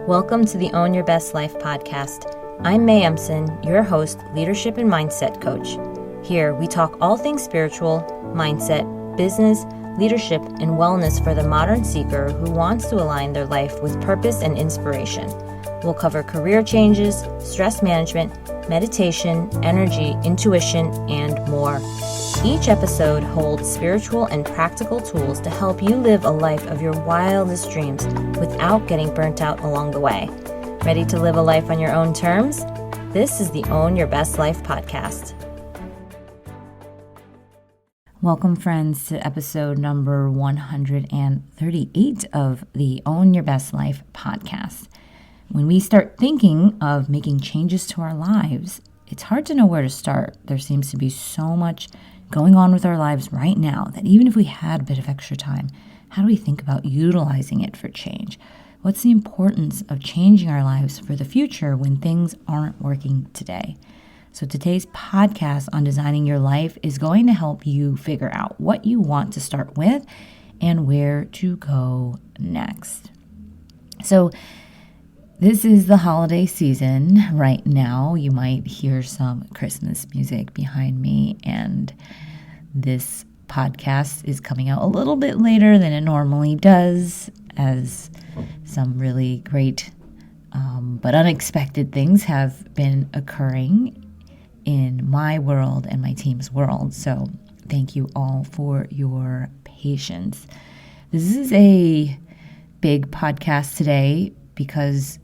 Welcome to the Own Your Best Life podcast. I'm May Emson, your host, leadership and mindset coach. Here, we talk all things spiritual, mindset, business, leadership, and wellness for the modern seeker who wants to align their life with purpose and inspiration. We'll cover career changes, stress management, meditation, energy, intuition, and more. Each episode holds spiritual and practical tools to help you live a life of your wildest dreams without getting burnt out along the way. Ready to live a life on your own terms? This is the Own Your Best Life podcast. Welcome, friends, to episode number 138 of the Own Your Best Life podcast. When we start thinking of making changes to our lives, it's hard to know where to start. There seems to be so much going on with our lives right now that even if we had a bit of extra time, how do we think about utilizing it for change? What's the importance of changing our lives for the future when things aren't working today? So today's podcast on designing your life is going to help you figure out what you want to start with and where to go next. So this is the holiday season right now. You might hear some Christmas music behind me, and this podcast is coming out a little bit later than it normally does, as some really great but unexpected things have been occurring in my world and my team's world. So thank you all for your patience. This is a big podcast today because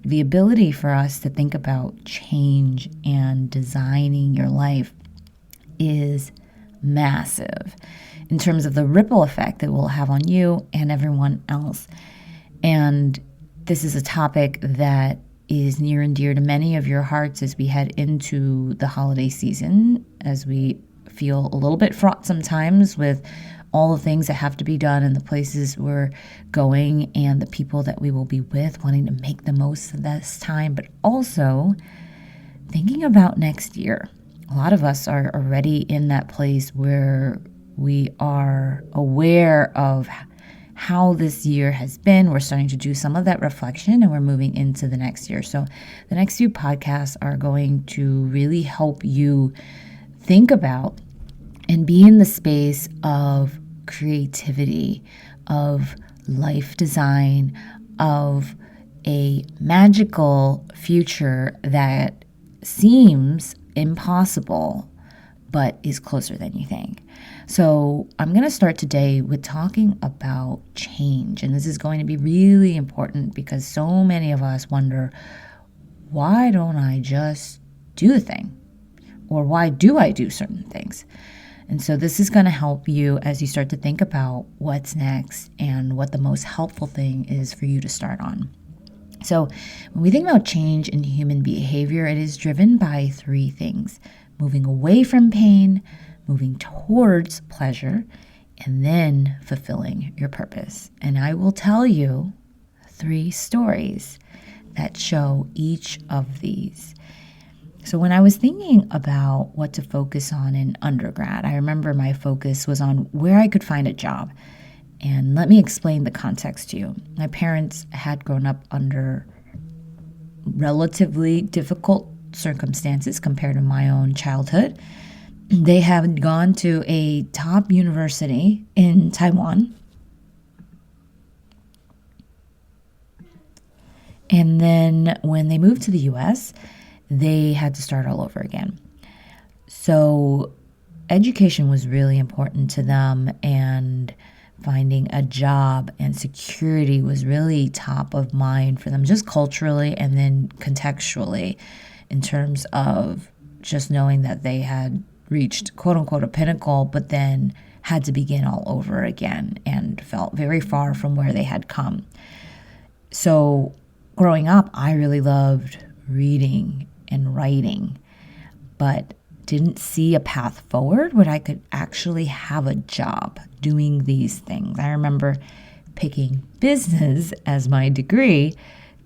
the ability for us to think about change and designing your life is massive in terms of the ripple effect it will have on you and everyone else. And this is a topic that is near and dear to many of your hearts as we head into the holiday season, as we feel a little bit fraught sometimes with all the things that have to be done and the places we're going and the people that we will be with, wanting to make the most of this time, but also thinking about next year. A lot of us are already in that place where we are aware of how this year has been. We're starting to do some of that reflection and we're moving into the next year. So the next few podcasts are going to really help you think about and be in the space of creativity, of life design, of a magical future that seems impossible, but is closer than you think. So I'm going to start today with talking about change. And this is going to be really important because so many of us wonder, why don't I just do the thing? Or why do I do certain things? And so this is going to help you as you start to think about what's next and what the most helpful thing is for you to start on. So when we think about change in human behavior, it is driven by three things: moving away from pain, moving towards pleasure, and then fulfilling your purpose. And I will tell you 3 stories that show each of these. So when I was thinking about what to focus on in undergrad, I remember my focus was on where I could find a job. And let me explain the context to you. My parents had grown up under relatively difficult circumstances compared to my own childhood. They had gone to a top university in Taiwan. And then when they moved to the US, they had to start all over again. So education was really important to them, and finding a job and security was really top of mind for them, just culturally and then contextually, in terms of just knowing that they had reached quote unquote a pinnacle, but then had to begin all over again and felt very far from where they had come. So growing up, I really loved reading and writing, but didn't see a path forward where I could actually have a job doing these things. I remember picking business as my degree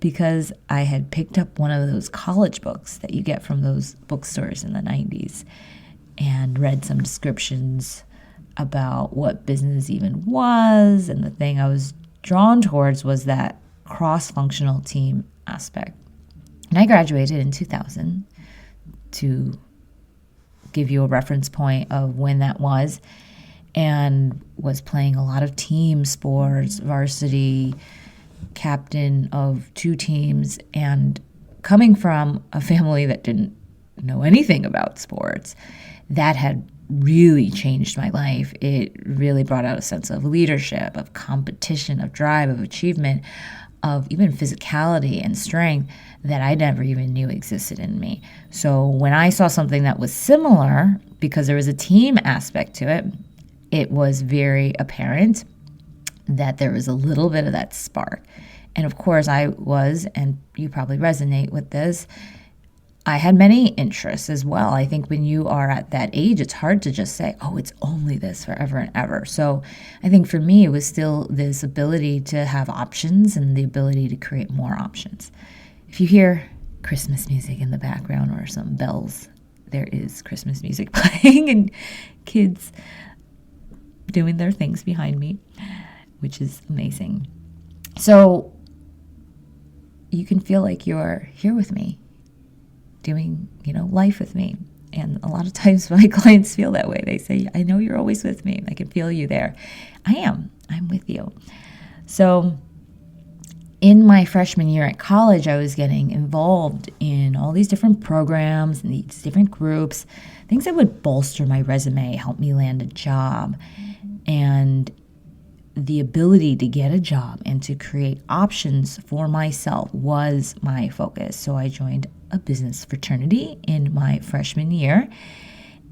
because I had picked up one of those college books that you get from those bookstores in the 90s and read some descriptions about what business even was. And the thing I was drawn towards was that cross-functional team aspect. And I graduated in 2000, to give you a reference point of when that was, and was playing a lot of team sports, varsity, captain of 2 teams, and coming from a family that didn't know anything about sports, that had really changed my life. It really brought out a sense of leadership, of competition, of drive, of achievement, of even physicality and strength that I never even knew existed in me. So when I saw something that was similar, because there was a team aspect to it, it was very apparent that there was a little bit of that spark. And of course, I was, and you probably resonate with this, I had many interests as well. I think when you are at that age, it's hard to just say, oh, it's only this forever and ever. So I think for me, it was still this ability to have options and the ability to create more options. If you hear Christmas music in the background or some bells, there is Christmas music playing and kids doing their things behind me, which is amazing. So you can feel like you're here with me, doing, life with me. And a lot of times my clients feel that way. They say, I know you're always with me. I can feel you there. I am. I'm with you. So in my freshman year at college, I was getting involved in all these different programs and these different groups, things that would bolster my resume, help me land a job. And the ability to get a job and to create options for myself was my focus. So I joined a business fraternity in my freshman year.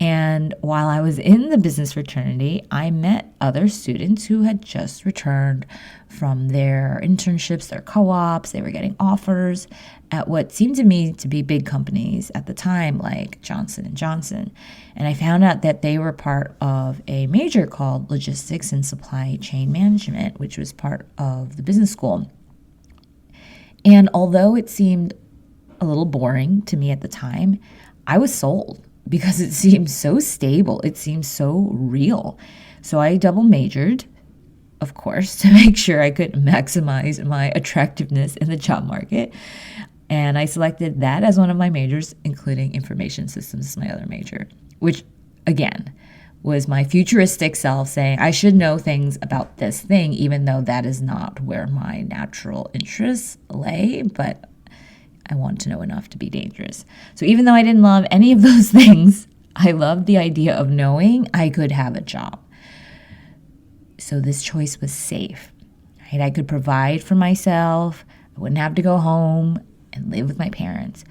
And while I was in the business fraternity, I met other students who had just returned from their internships, their co-ops. They were getting offers at what seemed to me to be big companies at the time, like Johnson & Johnson. And I found out that they were part of a major called Logistics and Supply Chain Management, which was part of the business school. And although it seemed a little boring to me at the time, I was sold because it seemed so stable. It seemed so real. So I double majored, of course, to make sure I could maximize my attractiveness in the job market. And I selected that as one of my majors, including information systems as my other major, which, again, was my futuristic self saying I should know things about this thing, even though that is not where my natural interests lay, but I want to know enough to be dangerous. So even though I didn't love any of those things, I loved the idea of knowing I could have a job. So this choice was safe, right? I could provide for myself. I wouldn't have to go home and live with my parents.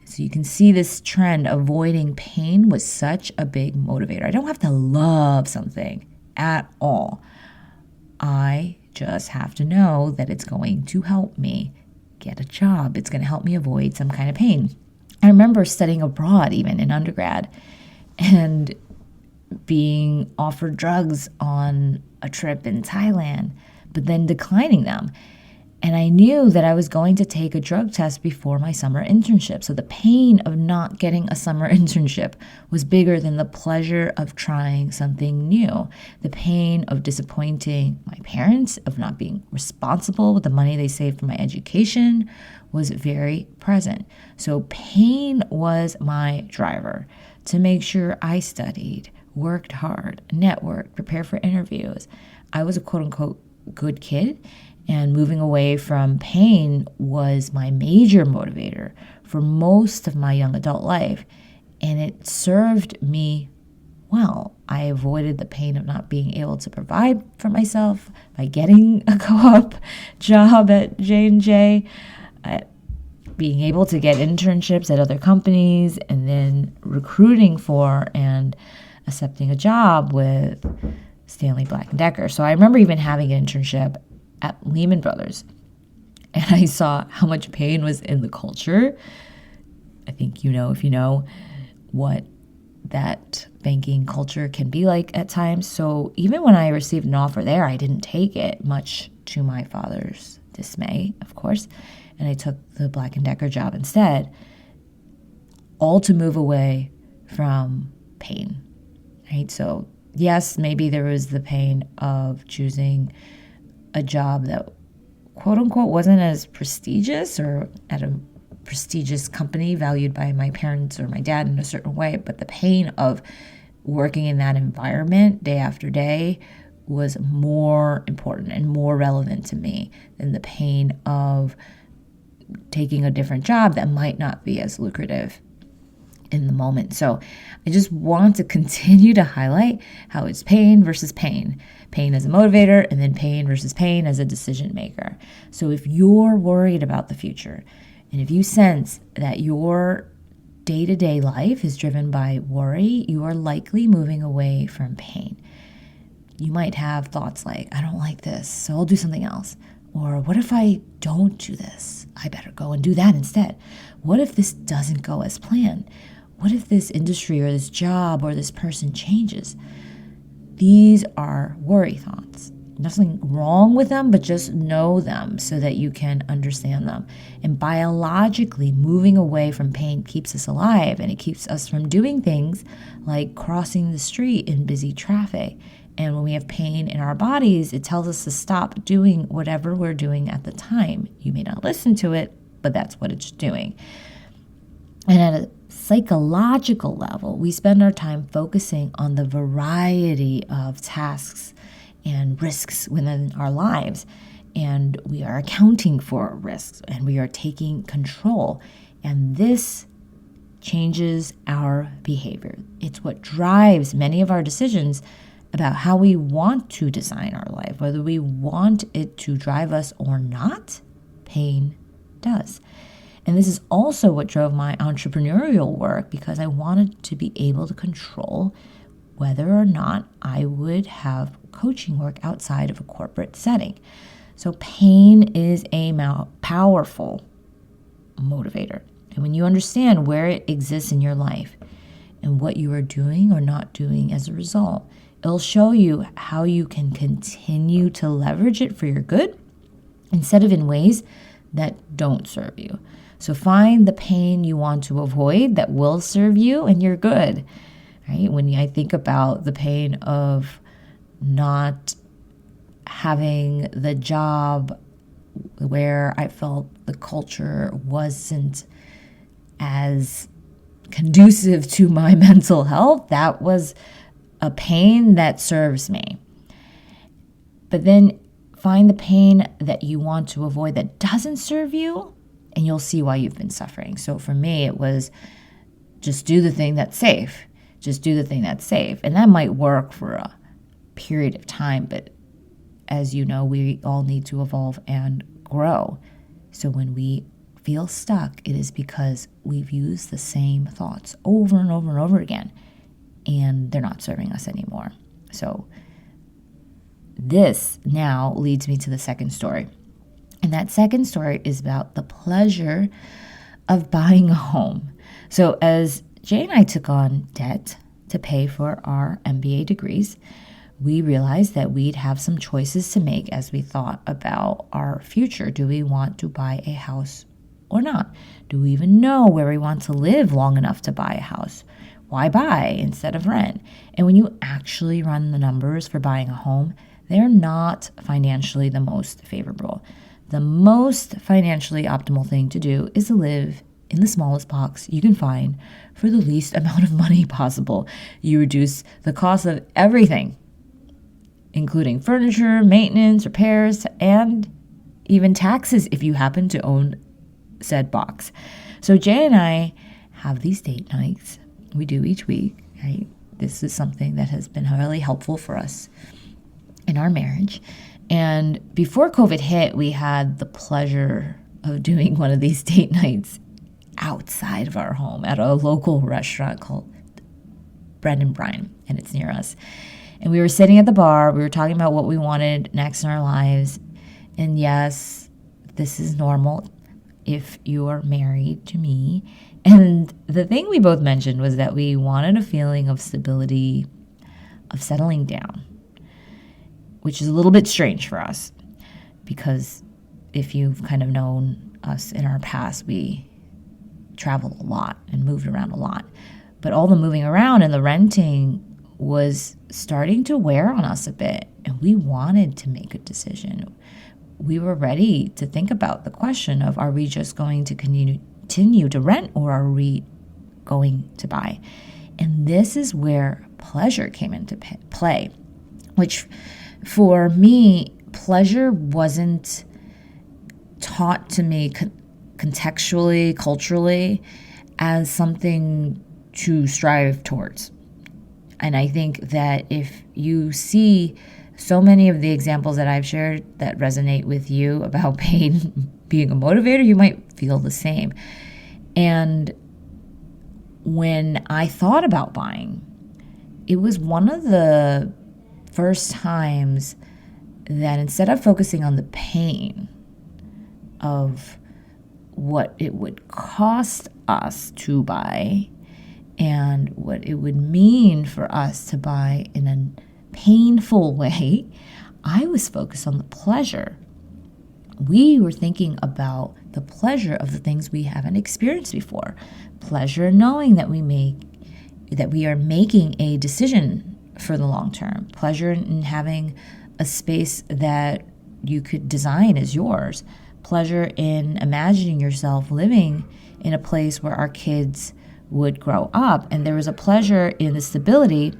So you can see this trend. Avoiding pain was such a big motivator. I don't have to love something at all. I just have to know that it's going to help me get a job. It's going to help me avoid some kind of pain. I remember studying abroad, even in undergrad, and being offered drugs on a trip in Thailand, but then declining them. And I knew that I was going to take a drug test before my summer internship. So the pain of not getting a summer internship was bigger than the pleasure of trying something new. The pain of disappointing my parents, of not being responsible with the money they saved for my education, was very present. So pain was my driver to make sure I studied, worked hard, networked, prepared for interviews. I was a quote-unquote good kid. And moving away from pain was my major motivator for most of my young adult life. And it served me well. I avoided the pain of not being able to provide for myself by getting a co-op job at J&J, being able to get internships at other companies, and then recruiting for and accepting a job with Stanley Black & Decker. So I remember even having an internship at Lehman Brothers, and I saw how much pain was in the culture. I think if you know what that banking culture can be like at times. So even when I received an offer there, I didn't take it, much to my father's dismay, of course, and I took the Black & Decker job instead, all to move away from pain, right? So yes, maybe there was the pain of choosing a job that quote unquote wasn't as prestigious or at a prestigious company valued by my parents or my dad in a certain way, but the pain of working in that environment day after day was more important and more relevant to me than the pain of taking a different job that might not be as lucrative in the moment. So I just want to continue to highlight how it's pain versus pain. Pain as a motivator, and then pain versus pain as a decision maker. So if you're worried about the future, and if you sense that your day-to-day life is driven by worry, you are likely moving away from pain. You might have thoughts like, I don't like this, so I'll do something else. Or what if I don't do this? I better go and do that instead. What if this doesn't go as planned? What if this industry or this job or this person changes? These are worry thoughts. Nothing wrong with them, but just know them so that you can understand them. And biologically, moving away from pain keeps us alive, and it keeps us from doing things like crossing the street in busy traffic. And when we have pain in our bodies, it tells us to stop doing whatever we're doing at the time. You may not listen to it, but that's what it's doing. And at a psychological level, we spend our time focusing on the variety of tasks and risks within our lives. And we are accounting for risks, and we are taking control. And this changes our behavior. It's what drives many of our decisions about how we want to design our life, whether we want it to drive us or not. Pain does. And this is also what drove my entrepreneurial work, because I wanted to be able to control whether or not I would have coaching work outside of a corporate setting. So pain is a powerful motivator. And when you understand where it exists in your life and what you are doing or not doing as a result, it'll show you how you can continue to leverage it for your good instead of in ways that don't serve you. So find the pain you want to avoid that will serve you, and you're good. Right? When I think about the pain of not having the job where I felt the culture wasn't as conducive to my mental health, that was a pain that serves me. But then find the pain that you want to avoid that doesn't serve you, and you'll see why you've been suffering. So for me, it was just do the thing that's safe. Just do the thing that's safe. And that might work for a period of time, but as you know, we all need to evolve and grow. So when we feel stuck, it is because we've used the same thoughts over and over and over again, and they're not serving us anymore. So this now leads me to the second story. And that second story is about the pleasure of buying a home. So as Jay and I took on debt to pay for our MBA degrees, we realized that we'd have some choices to make as we thought about our future. Do we want to buy a house or not? Do we even know where we want to live long enough to buy a house? Why buy instead of rent? And when you actually run the numbers for buying a home, they're not financially the most favorable. The most financially optimal thing to do is to live in the smallest box you can find for the least amount of money possible. You reduce the cost of everything, including furniture, maintenance, repairs, and even taxes if you happen to own said box. So Jay and I have these date nights we do each week, right? This is something that has been really helpful for us in our marriage. And before COVID hit, we had the pleasure of doing one of these date nights outside of our home at a local restaurant called Bread and Brine, and it's near us. And we were sitting at the bar, we were talking about what we wanted next in our lives. And yes, this is normal if you're married to me. And the thing we both mentioned was that we wanted a feeling of stability, of settling down, which is a little bit strange for us because if you've kind of known us in our past, we traveled a lot and moved around a lot. But all the moving around and the renting was starting to wear on us a bit, and we wanted to make a decision. we were ready to think about the question of, are we just going to continue to rent, or are we going to buy? And this is where pleasure came into play, which for me, pleasure wasn't taught to me contextually, culturally, as something to strive towards. And I think that if you see so many of the examples that I've shared that resonate with you about pain being a motivator, you might feel the same. And when I thought about buying, it was one of the first times that instead of focusing on the pain of what it would cost us to buy and what it would mean for us to buy in a painful way, I was focused on the pleasure. We were thinking about the pleasure of the things we haven't experienced before. Pleasure knowing that we are making a decision for the long term. Pleasure in having a space that you could design as yours. Pleasure in imagining yourself living in a place where our kids would grow up. And there was a pleasure in the stability.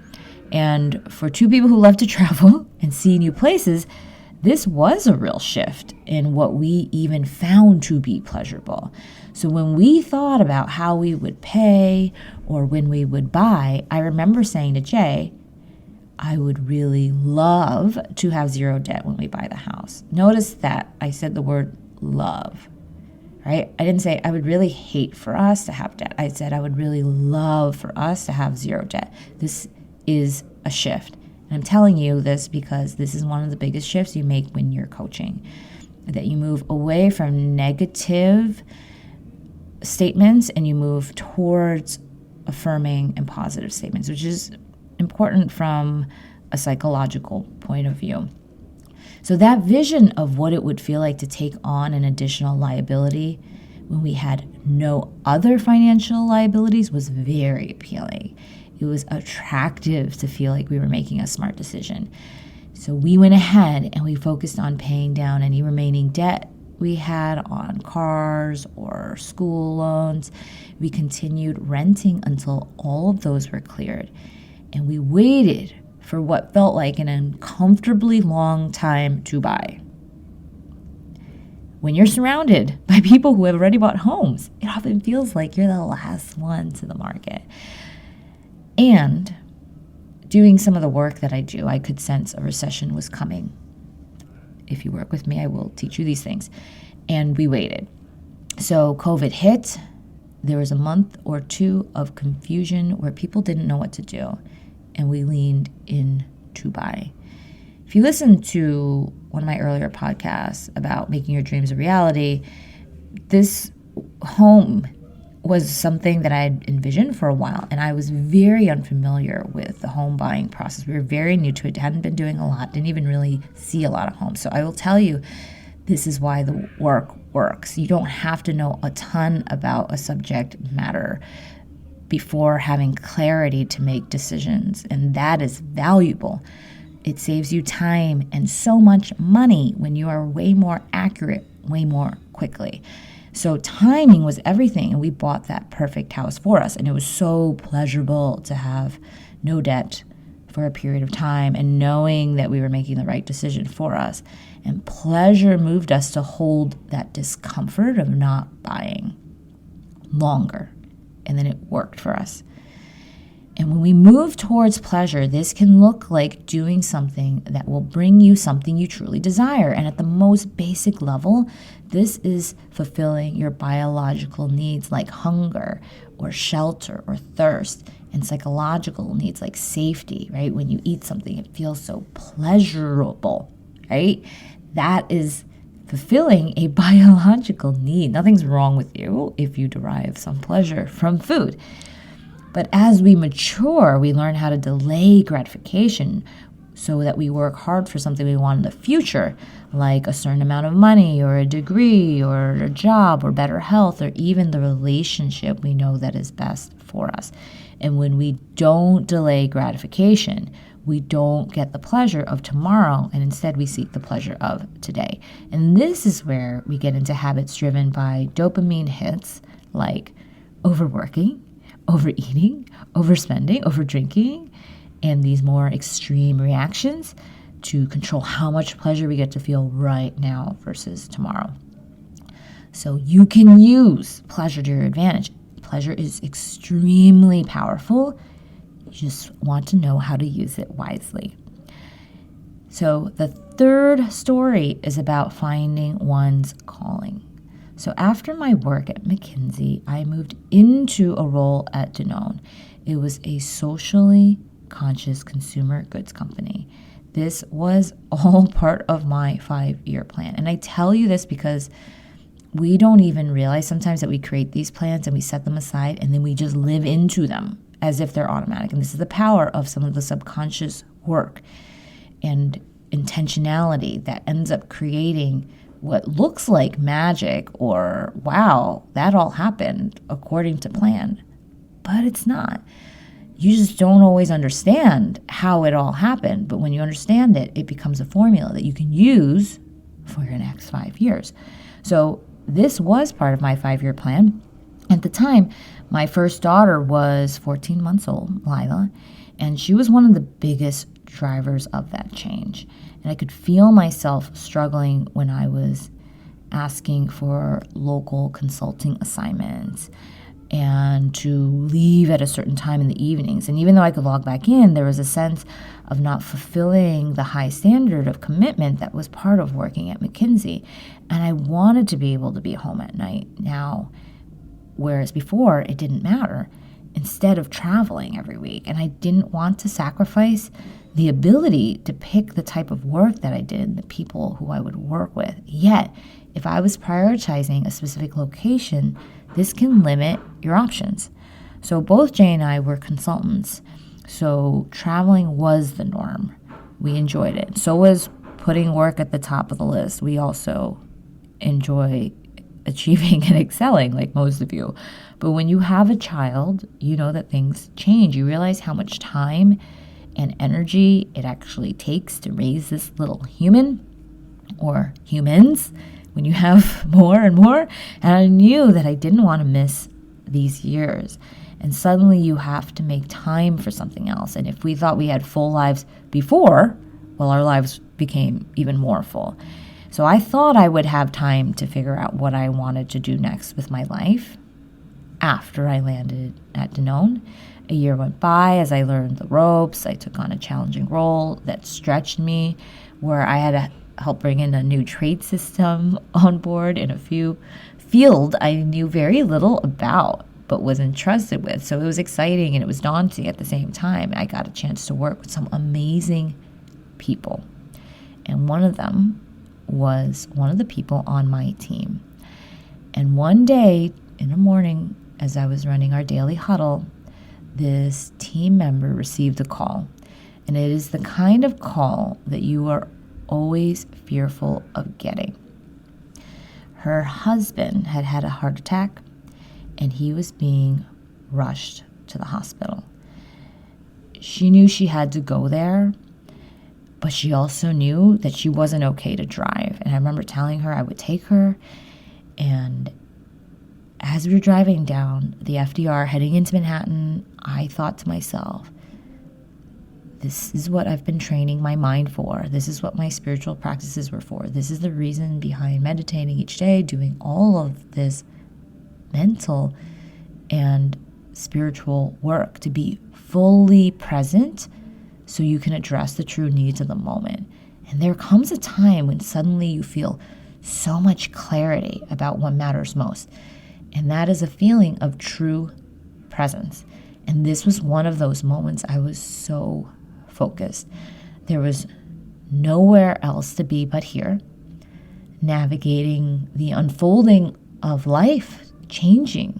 And for two people who love to travel and see new places, this was a real shift in what we even found to be pleasurable. So when we thought about how we would pay or when we would buy, I remember saying to Jay, I would really love to have zero debt when we buy the house. Notice that I said the word love, right? I didn't say I would really hate for us to have debt. I said I would really love for us to have zero debt. This is a shift. And I'm telling you this because this is one of the biggest shifts you make when you're coaching, that you move away from negative statements and you move towards affirming and positive statements, which is important from a psychological point of view. So that vision of what it would feel like to take on an additional liability when we had no other financial liabilities was very appealing. It was attractive to feel like we were making a smart decision. So we went ahead and we focused on paying down any remaining debt we had on cars or school loans. We continued renting until all of those were cleared. And we waited for what felt like an uncomfortably long time to buy. When you're surrounded by people who have already bought homes, it often feels like you're the last one to the market. And doing some of the work that I do, I could sense a recession was coming. If you work with me, I will teach you these things. And we waited. So COVID hit. There was a month or two of confusion where people didn't know what to do. And we leaned in to buy. If you listen to one of my earlier podcasts about making your dreams a reality, this home was something that I had envisioned for a while, and I was very unfamiliar with the home buying process. We were very new to it, hadn't been doing a lot, didn't even really see a lot of homes. So I will tell you, this is why the work works. You don't have to know a ton about a subject matter before having clarity to make decisions, and that is valuable. It saves you time and so much money when you are way more accurate, way more quickly. So timing was everything, and we bought that perfect house for us, and it was so pleasurable to have no debt for a period of time and knowing that we were making the right decision for us. And pleasure moved us to hold that discomfort of not buying longer. And then it worked for us. And when we move towards pleasure, this can look like doing something that will bring you something you truly desire. And at the most basic level, this is fulfilling your biological needs like hunger or shelter or thirst, and psychological needs like safety, right? When you eat something, it feels so pleasurable, right? That is fulfilling a biological need. Nothing's wrong with you if you derive some pleasure from food. But as we mature, we learn how to delay gratification so that we work hard for something we want in the future, like a certain amount of money or a degree or a job or better health or even the relationship we know that is best for us. And when we don't delay gratification, we don't get the pleasure of tomorrow, and instead we seek the pleasure of today. And this is where we get into habits driven by dopamine hits like overworking, overeating, overspending, overdrinking, and these more extreme reactions to control how much pleasure we get to feel right now versus tomorrow. So you can use pleasure to your advantage. Pleasure is extremely powerful. You just want to know how to use it wisely. So the third story is about finding one's calling. So after my work at McKinsey, I moved into a role at Danone. It was a socially conscious consumer goods company. This was all part of my 5-year plan. And I tell you this because we don't even realize sometimes that we create these plans and we set them aside and then we just live into them as if they're automatic. And this is the power of some of the subconscious work and intentionality that ends up creating what looks like magic or, wow, that all happened according to plan. But it's not. You just don't always understand how it all happened. But when you understand it, it becomes a formula that you can use for your next 5 years. So this was part of my 5-year plan. At the time, my first daughter was 14 months old, Lila, and she was one of the biggest drivers of that change. And I could feel myself struggling when I was asking for local consulting assignments and to leave at a certain time in the evenings. And even though I could log back in, there was a sense of not fulfilling the high standard of commitment that was part of working at McKinsey. And I wanted to be able to be home at night now, whereas before it didn't matter, instead of traveling every week. And I didn't want to sacrifice the ability to pick the type of work that I did, the people who I would work with. Yet, if I was prioritizing a specific location, this can limit your options. So both Jay and I were consultants, so traveling was the norm. We enjoyed it. So was putting work at the top of the list. We also enjoy achieving and excelling, like most of you. But when you have a child, you know that things change. You realize how much time and energy it actually takes to raise this little human or humans when you have more and more. And I knew that I didn't want to miss these years. And suddenly you have to make time for something else. And if we thought we had full lives before, well, our lives became even more full. So I thought I would have time to figure out what I wanted to do next with my life after I landed at Danone. A year went by as I learned the ropes. I took on a challenging role that stretched me, where I had to help bring in a new trade system on board in a field I knew very little about but was entrusted with. So it was exciting and it was daunting at the same time. I got a chance to work with some amazing people. And one of them was one of the people on my team. And one day in the morning, as I was running our daily huddle, this team member received a call. And it is the kind of call that you are always fearful of getting. Her husband had had a heart attack, and he was being rushed to the hospital. She knew she had to go there, but she also knew that she wasn't okay to drive. And I remember telling her I would take her. And as we were driving down the FDR heading into Manhattan, I thought to myself, this is what I've been training my mind for. This is what my spiritual practices were for. This is the reason behind meditating each day, doing all of this mental and spiritual work, to be fully present so you can address the true needs of the moment. And there comes a time when suddenly you feel so much clarity about what matters most. And that is a feeling of true presence. And this was one of those moments I was so focused. There was nowhere else to be but here, navigating the unfolding of life changing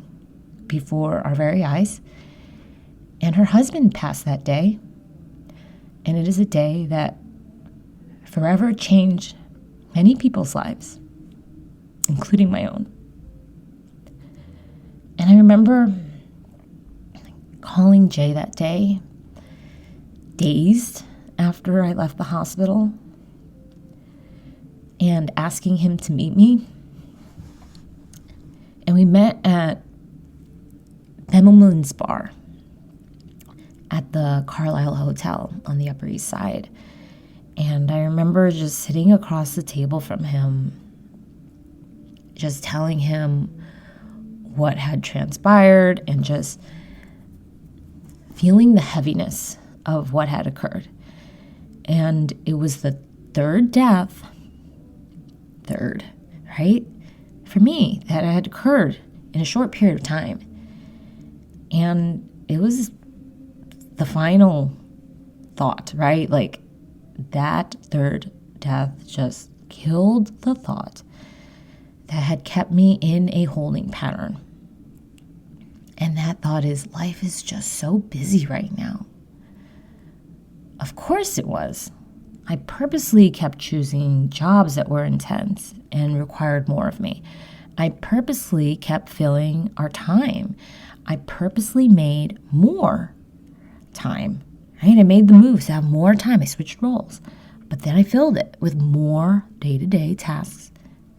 before our very eyes. And her husband passed that day. And it is a day that forever changed many people's lives, including my own. And I remember calling Jay that day, dazed, after I left the hospital and asking him to meet me. And we met at Bemelman's Bar at the Carlisle Hotel on the Upper East Side. And I remember just sitting across the table from him, just telling him what had transpired and just feeling the heaviness of what had occurred. And it was the third death, right, for me that had occurred in a short period of time. And it was the final thought, right? Like that third death just killed the thought that had kept me in a holding pattern. And that thought is, life is just so busy right now. Of course it was. I purposely kept choosing jobs that were intense and required more of me. I purposely kept filling our time. I purposely made more time, right? I made the moves to have more time. I switched roles. But then I filled it with more day-to-day tasks,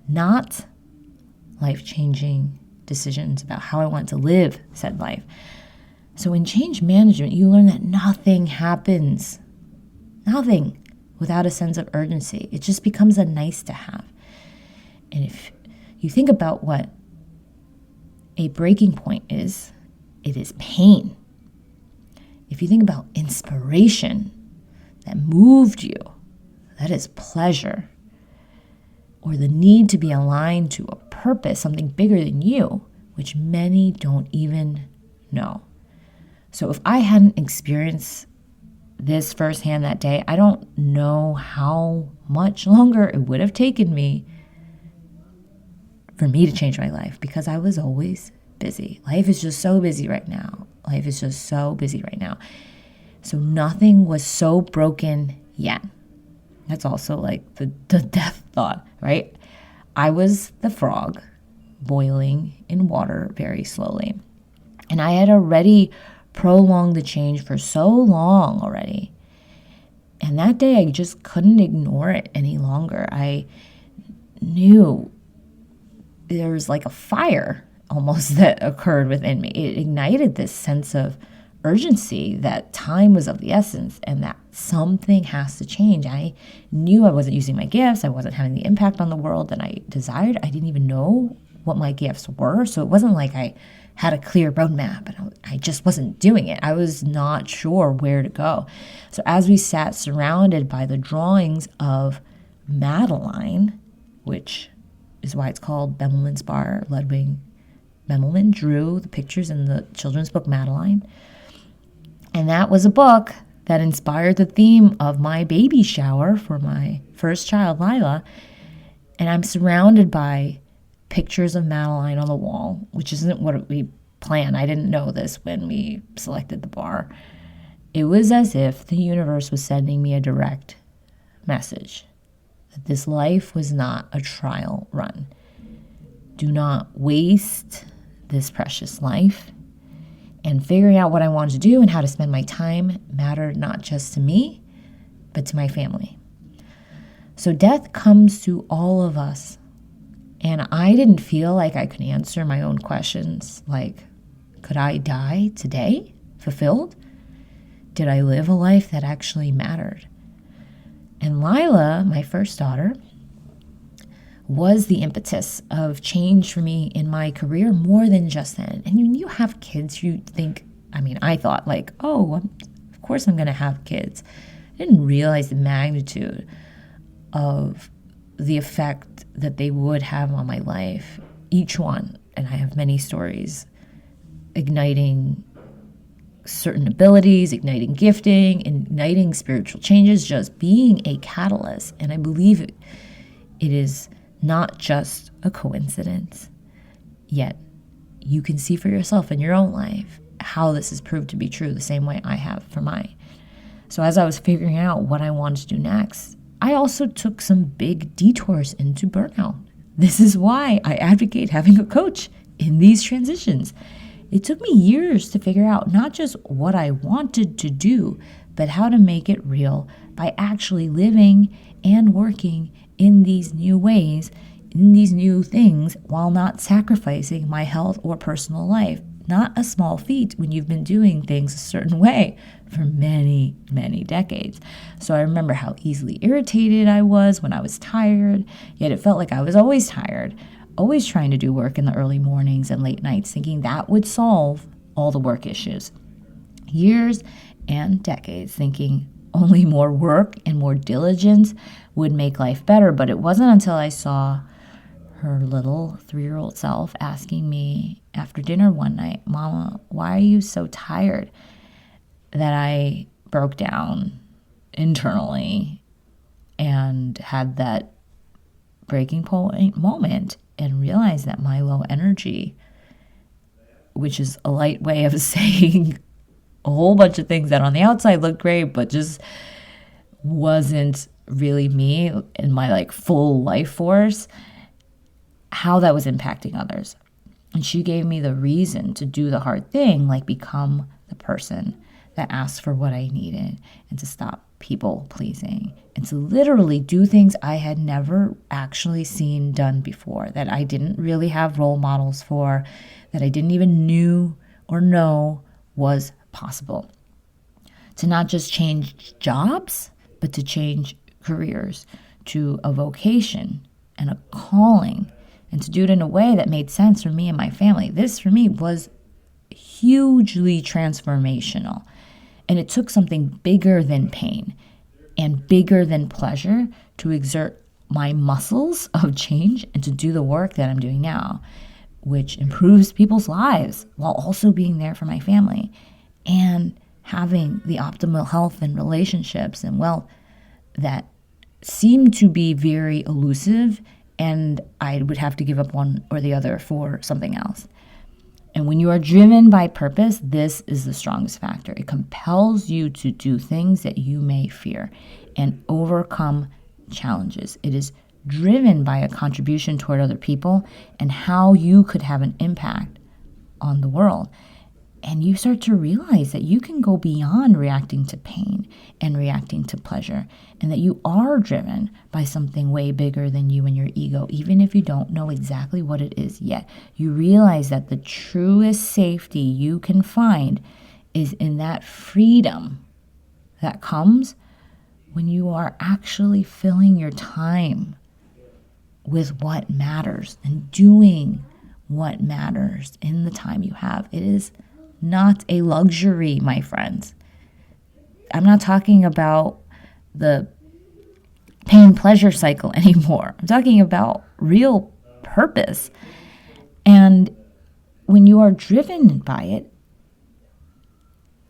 not life-changing decisions about how I want to live said life. So in change management, you learn that nothing happens, nothing, without a sense of urgency. It just becomes a nice to have. And if you think about what a breaking point is, it is pain. If you think about inspiration that moved you, that is pleasure. Or the need to be aligned to a purpose, something bigger than you, which many don't even know. So if I hadn't experienced this firsthand that day, I don't know how much longer it would have taken me for me to change my life, because I was always busy. Life is just so busy right now. So nothing was so broken yet. That's also like the death thought, right? I was the frog boiling in water very slowly. And I had already prolonged the change for so long already. And that day I just couldn't ignore it any longer. I knew there was like a fire almost that occurred within me. It ignited this sense of urgency that time was of the essence and that something has to change. I knew I wasn't using my gifts. I wasn't having the impact on the world that I desired. I didn't even know what my gifts were. So it wasn't like I had a clear roadmap and I just wasn't doing it. I was not sure where to go. So as we sat surrounded by the drawings of Madeline, which is why it's called Bemelman's Bar, Ludwig Bemelman drew the pictures in the children's book Madeline. And that was a book that inspired the theme of my baby shower for my first child, Lila. And I'm surrounded by pictures of Madeline on the wall, which isn't what we planned. I didn't know this when we selected the bar. It was as if the universe was sending me a direct message that this life was not a trial run. Do not waste this precious life. And figuring out what I wanted to do and how to spend my time mattered not just to me, but to my family. So death comes to all of us. And I didn't feel like I could answer my own questions. Like, could I die today, fulfilled? Did I live a life that actually mattered? And Lila, my first daughter, was the impetus of change for me in my career more than just then. And when you have kids, you think, I thought like, oh, of course I'm going to have kids. I didn't realize the magnitude of the effect that they would have on my life. Each one, and I have many stories, igniting certain abilities, igniting gifting, igniting spiritual changes, just being a catalyst. And I believe it is not just a coincidence, yet you can see for yourself in your own life how this has proved to be true the same way I have for mine. So as I was figuring out what I wanted to do next, I also took some big detours into burnout. This is why I advocate having a coach in these transitions. It took me years to figure out not just what I wanted to do, but how to make it real by actually living and working in these new ways, in these new things, while not sacrificing my health or personal life. Not a small feat when you've been doing things a certain way for many, many decades. So I remember how easily irritated I was when I was tired, yet it felt like I was always tired, always trying to do work in the early mornings and late nights, thinking that would solve all the work issues. Years and decades thinking only more work and more diligence would make life better. But it wasn't until I saw her little 3-year-old self asking me after dinner one night, "Mama, why are you so tired?" that I broke down internally and had that breaking point moment and realized that my low energy, which is a light way of saying a whole bunch of things that on the outside looked great, but just wasn't really me in my full life force, how that was impacting others. And she gave me the reason to do the hard thing, become the person that asked for what I needed, and to stop people pleasing, and to literally do things I had never actually seen done before, that I didn't really have role models for, that I didn't even knew or know was possible. To not just change jobs, but to change careers to a vocation and a calling, and to do it in a way that made sense for me and my family. This, for me, was hugely transformational. And it took something bigger than pain and bigger than pleasure to exert my muscles of change and to do the work that I'm doing now, which improves people's lives while also being there for my family and having the optimal health and relationships and wealth that seem to be very elusive, and I would have to give up one or the other for something else. And when you are driven by purpose, this is the strongest factor. It compels you to do things that you may fear and overcome challenges. It is driven by a contribution toward other people and how you could have an impact on the world. And you start to realize that you can go beyond reacting to pain and reacting to pleasure, and that you are driven by something way bigger than you and your ego, even if you don't know exactly what it is yet. You realize that the truest safety you can find is in that freedom that comes when you are actually filling your time with what matters and doing what matters in the time you have. It is not a luxury, my friends. I'm not talking about the pain-pleasure cycle anymore. I'm talking about real purpose. And when you are driven by it,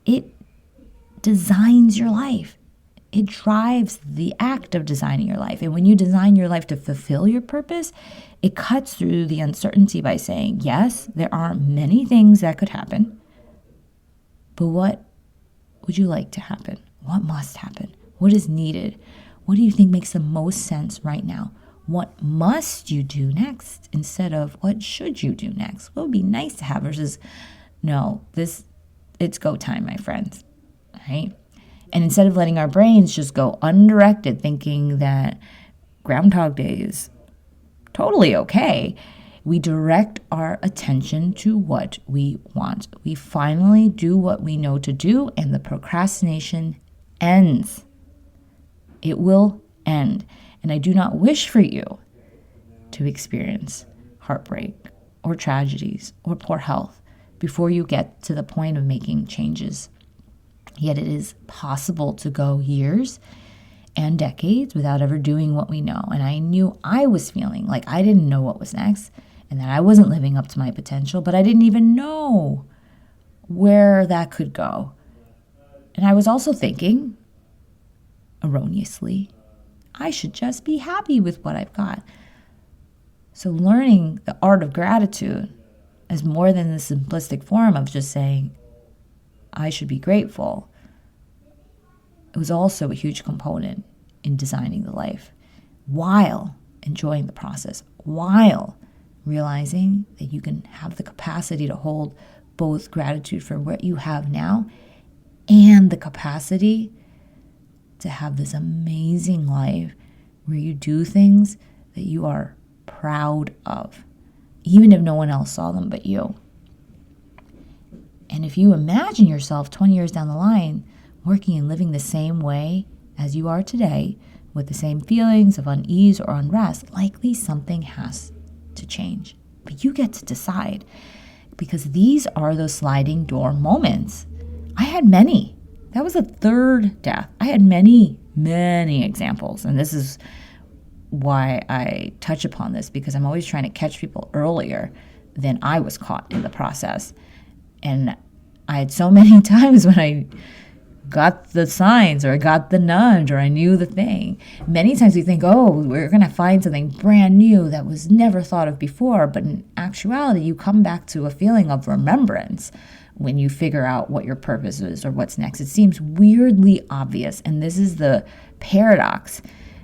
it designs your life. It drives the act of designing your life. And when you design your life to fulfill your purpose, it cuts through the uncertainty by saying, yes, there are many things that could happen, but what would you like to happen? What must happen? What is needed? What do you think makes the most sense right now? What must you do next instead of what should you do next? What would be nice to have versus, no, it's go time, my friends, right? And instead of letting our brains just go undirected, thinking that Groundhog Day is totally okay, we direct our attention to what we want. We finally do what we know to do, and the procrastination ends. It will end. And I do not wish for you to experience heartbreak or tragedies or poor health before you get to the point of making changes. Yet it is possible to go years and decades without ever doing what we know. And I knew I was feeling like I didn't know what was next, and that I wasn't living up to my potential, but I didn't even know where that could go. And I was also thinking, erroneously, I should just be happy with what I've got. So learning the art of gratitude is more than the simplistic form of just saying, I should be grateful. It was also a huge component in designing the life while enjoying the process, while realizing that you can have the capacity to hold both gratitude for what you have now and the capacity to have this amazing life where you do things that you are proud of, even if no one else saw them but you. And if you imagine yourself 20 years down the line working and living the same way as you are today, with the same feelings of unease or unrest, likely something has to change. But you get to decide, because these are those sliding door moments. I had many. That was a third death. I had many, many examples. And this is why I touch upon this, because I'm always trying to catch people earlier than I was caught in the process. And I had so many times when I got the signs, or I got the nudge, or I knew the thing. Many times we think, oh, we're going to find something brand new that was never thought of before. But in actuality, you come back to a feeling of remembrance when you figure out what your purpose is or what's next. It seems weirdly obvious. And this is the paradox,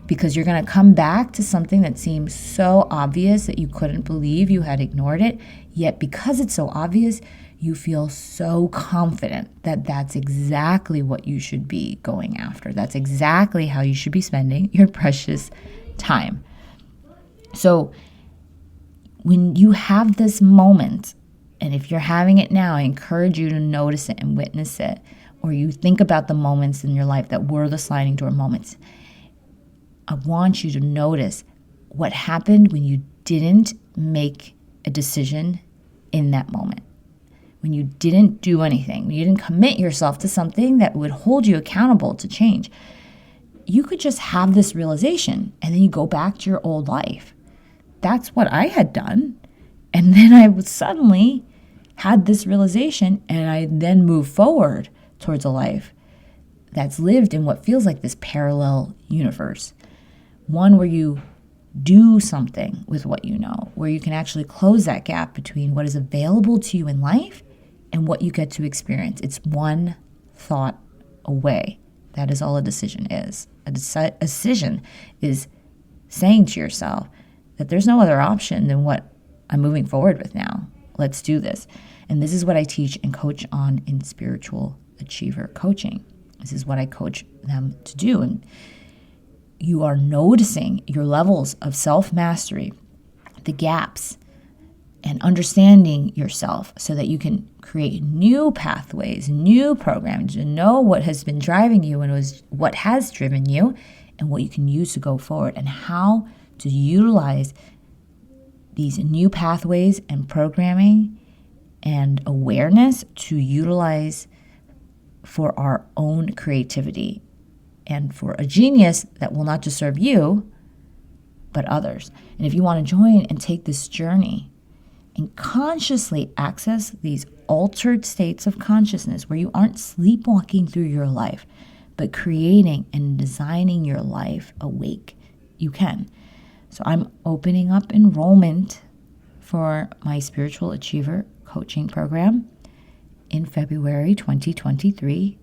because you're going to come back to something that seems so obvious that you couldn't believe you had ignored it. Yet because it's so obvious, you feel so confident that that's exactly what you should be going after. That's exactly how you should be spending your precious time. So when you have this moment, and if you're having it now, I encourage you to notice it and witness it, or you think about the moments in your life that were the sliding door moments. I want you to notice what happened when you didn't make a decision in that moment. When you didn't do anything, when you didn't commit yourself to something that would hold you accountable to change. You could just have this realization and then you go back to your old life. That's what I had done. And then I suddenly had this realization, and I then moved forward towards a life that's lived in what feels like this parallel universe. One where you do something with what you know, where you can actually close that gap between what is available to you in life and what you get to experience. It's one thought away. That is all a decision is. A decision is saying to yourself that there's no other option than what I'm moving forward with now. Let's do this. And this is what I teach and coach on in Spiritual Achiever Coaching. This is what I coach them to do. And you are noticing your levels of self-mastery, the gaps, and understanding yourself so that you can create new pathways, new programs, to know what has been driving you and what has driven you, and what you can use to go forward, and how to utilize these new pathways and programming and awareness to utilize for our own creativity and for a genius that will not just serve you, but others. And if you want to join and take this journey and consciously access these altered states of consciousness where you aren't sleepwalking through your life, but creating and designing your life awake, you can. So I'm opening up enrollment for my Spiritual Achiever Coaching Program in February 2023.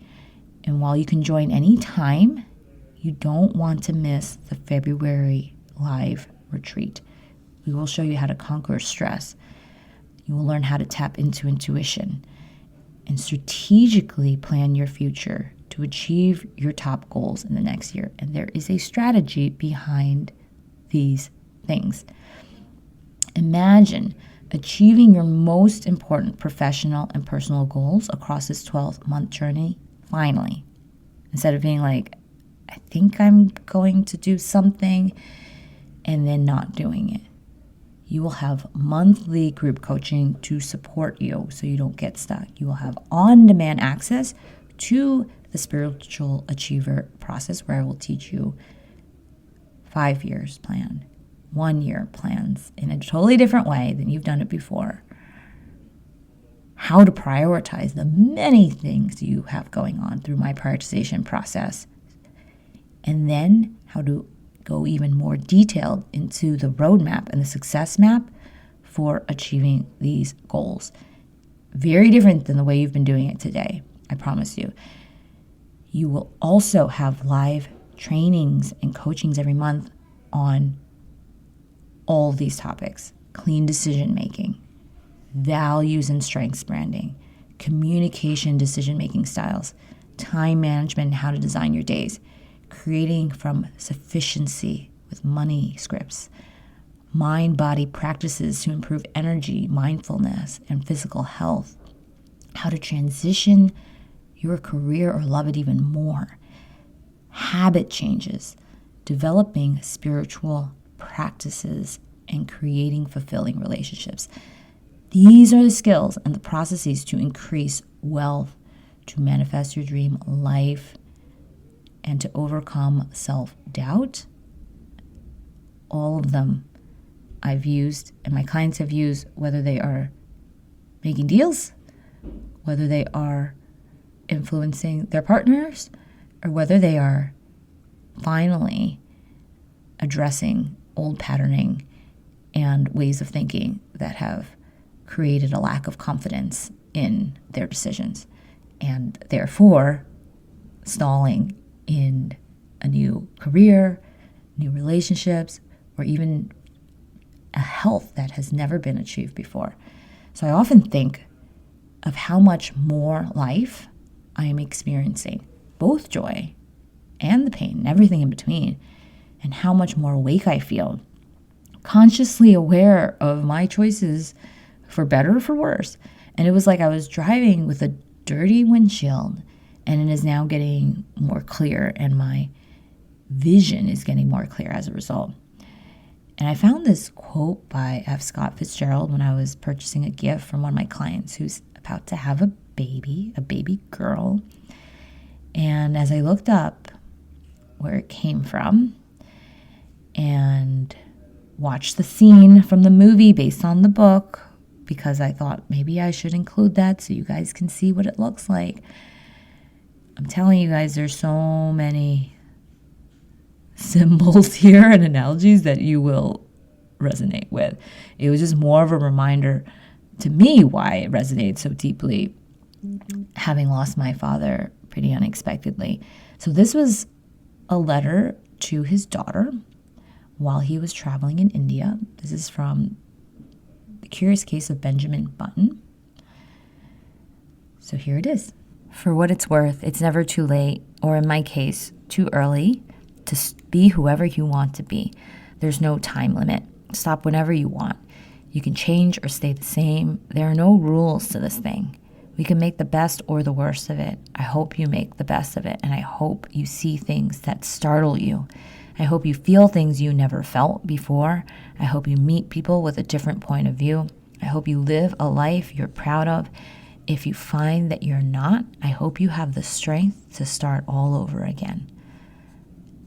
And while you can join any time, you don't want to miss the February live retreat. We will show you how to conquer stress. You will learn how to tap into intuition and strategically plan your future to achieve your top goals in the next year. And there is a strategy behind these things. Imagine achieving your most important professional and personal goals across this 12-month journey finally. Instead of being like, I think I'm going to do something and then not doing it. You will have monthly group coaching to support you so you don't get stuck. You will have on-demand access to the Spiritual Achiever process, where I will teach you 5 years plan, 1 year plans in a totally different way than you've done it before. How to prioritize the many things you have going on through my prioritization process. And then how to go even more detailed into the roadmap and the success map for achieving these goals. Very different than the way you've been doing it today, I promise you. You will also have live trainings and coachings every month on all of these topics: clean decision making, values and strengths branding, communication decision making styles, time management, and how to design your days, creating from sufficiency with money scripts, mind-body practices to improve energy, mindfulness, and physical health, how to transition your career or love it even more, habit changes, developing spiritual practices, and creating fulfilling relationships. These are the skills and the processes to increase wealth, to manifest your dream life, and to overcome self-doubt. All of them I've used and my clients have used, whether they are making deals, whether they are influencing their partners, or whether they are finally addressing old patterning and ways of thinking that have created a lack of confidence in their decisions and therefore stalling in a new career, new relationships, or even a health that has never been achieved before. So I often think of how much more life I am experiencing, both joy and the pain and everything in between, and how much more awake I feel, consciously aware of my choices for better or for worse. And it was like I was driving with a dirty windshield, and it is now getting more clear, and my vision is getting more clear as a result. And I found this quote by F. Scott Fitzgerald when I was purchasing a gift from one of my clients who's about to have a baby girl. And as I looked up where it came from and watched the scene from the movie based on the book, because I thought maybe I should include that so you guys can see what it looks like. I'm telling you guys, there's so many symbols here and analogies that you will resonate with. It was just more of a reminder to me why it resonated so deeply, having lost my father pretty unexpectedly. So this was a letter to his daughter while he was traveling in India. This is from The Curious Case of Benjamin Button. So here it is. For what it's worth, it's never too late, or in my case, too early, to be whoever you want to be. There's no time limit. Stop whenever you want. You can change or stay the same. There are no rules to this thing. We can make the best or the worst of it. I hope you make the best of it, and I hope you see things that startle you. I hope you feel things you never felt before. I hope you meet people with a different point of view. I hope you live a life you're proud of. If you find that you're not, I hope you have the strength to start all over again.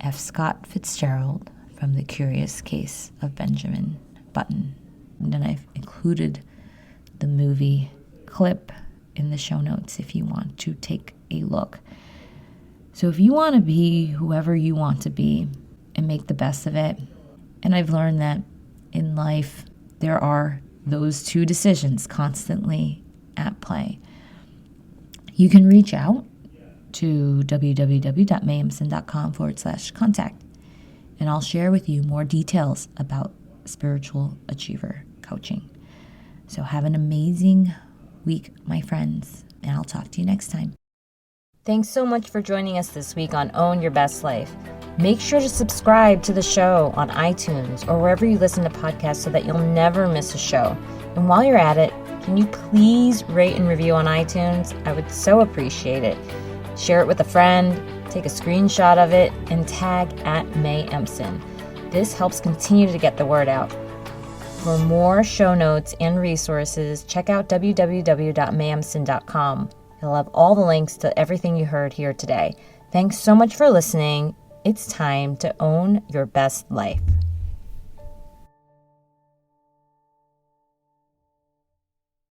F. Scott Fitzgerald from The Curious Case of Benjamin Button. And then I've included the movie clip in the show notes if you want to take a look. So if you want to be whoever you want to be and make the best of it, and I've learned that in life there are those two decisions constantly at play. You can reach out to www.mayemson.com/contact, and I'll share with you more details about Spiritual Achiever Coaching. So have an amazing week, my friends, and I'll talk to you next time. Thanks so much for joining us this week on Own Your Best Life. Make sure to subscribe to the show on iTunes or wherever you listen to podcasts so that you'll never miss a show. And while you're at it, can you please rate and review on iTunes? I would so appreciate it. Share it with a friend, take a screenshot of it, and tag @MayEmson. This helps continue to get the word out. For more show notes and resources, check out www.mayemson.com. You'll have all the links to everything you heard here today. Thanks so much for listening. It's time to own your best life.